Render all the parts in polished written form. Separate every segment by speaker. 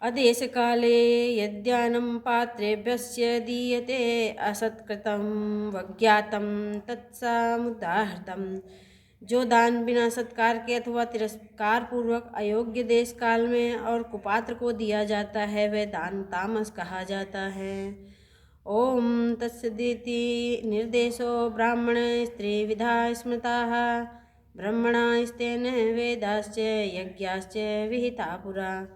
Speaker 1: अदेशकाले यद्यानं पात्रेभ्यस्य दीयते असत्कृतं वज्ञातं तत्समुदाहृतम्। जो दान बिना सत्कार के अथवा तिरस्कार पूर्वक अयोग्य देश काल में और कुपात्र को दिया जाता है वह दान तामस कहा जाता है। ओम तत्सदिति निर्देशो ब्राह्मण स्त्री विधा स्मृताः ब्रह्मणास्तेन वेदाश्च यज्ञाश्च विहिता पुरा।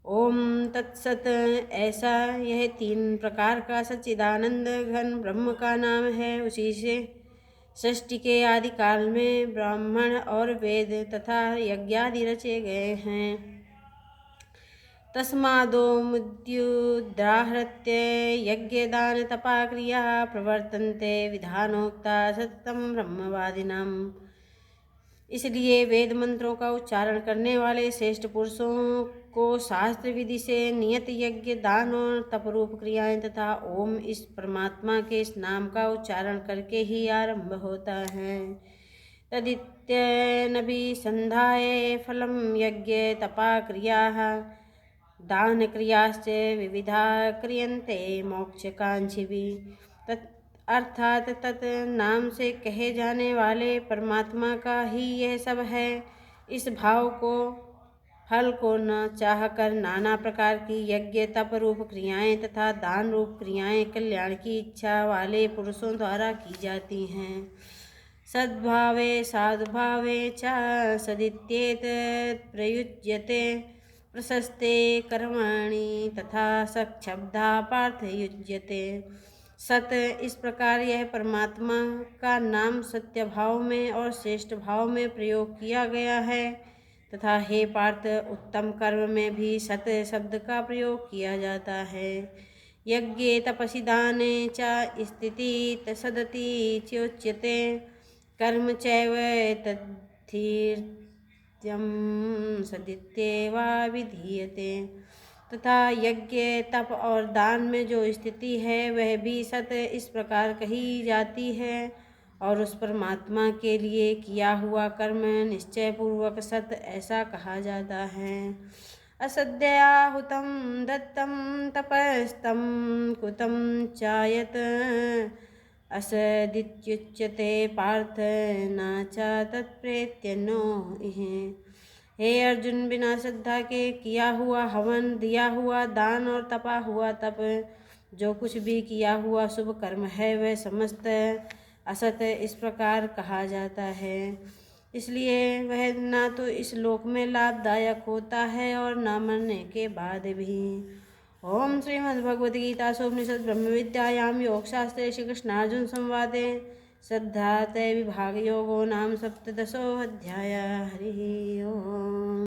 Speaker 1: ओम तत्सत। ऐसा यह 3 प्रकार का सच्चिदानंद घन ब्रह्म का नाम है। उसी से सृष्टि के आदि काल में ब्राह्मण और वेद तथा यज्ञादि रचे गए हैं। तस्मादो मुद्युदाहृत्य यज्ञ दान तपा क्रिया प्रवर्तन्ते विधानोक्ता सततं ब्रह्मवादिनाम्। इसलिए वेद मंत्रों का उच्चारण करने वाले श्रेष्ठ पुरुषों को शास्त्र विधि से नियत यज्ञ दान और तपरूप क्रियाएं तथा ओम इस परमात्मा के इस नाम का उच्चारण करके ही आरंभ होता है। तदित्यनभिसन्धाय फलं यज्ञ तपा क्रियाः दान क्रियाश्च विविधा क्रियन्ते मोक्षकांक्षिभिः। अर्थात तत् नाम से कहे जाने वाले परमात्मा का ही यह सब है। इस भाव को फल को न चाहकर नाना प्रकार की यज्ञ तप रूप क्रियाएं तथा दान रूप क्रियाएं कल्याण की इच्छा वाले पुरुषों द्वारा की जाती हैं। सद्भावे साधुभावे च सदित्येत प्रयुज्यते प्रशस्ते कर्मणि तथा सक्षब्धा पार्थ युज्यते। सत इस प्रकार यह परमात्मा का नाम सत्य भाव में और श्रेष्ठ भाव में प्रयोग किया गया है तथा हे पार्थ उत्तम कर्म में भी सत शब्द का प्रयोग किया जाता है। यज्ञे तपसि दाने च स्थिति तसदति च्योच्यते कर्म चैव तद्धीर्यं सदित्येवा विधीयते। तथा यज्ञ तप और दान में जो स्थिति है वह भी सत इस प्रकार कही जाती है और उस परमात्मा के लिए किया हुआ कर्म निश्चय पूर्वक सत ऐसा कहा जाता है। असद्याहुतं दत्तं तपस्तं कुतं चायत असदित्युच्यते पार्थ न च तत्प्रेत्यन्नो इहे। हे अर्जुन बिना श्रद्धा के किया हुआ हवन दिया हुआ दान और तपा हुआ तप जो कुछ भी किया हुआ शुभ कर्म है वह समस्त असत इस प्रकार कहा जाता है। इसलिए वह ना तो इस लोक में लाभदायक होता है और न मरने के बाद भी। ओम श्रीमद्भगवद्गीतासु उपनिषद ब्रह्म विद्यायां योगशास्त्रे श्री कृष्णार्जुन संवादे श्रद्धा तय विभाग योगो नाम 17 अध्याय। हरि ओम।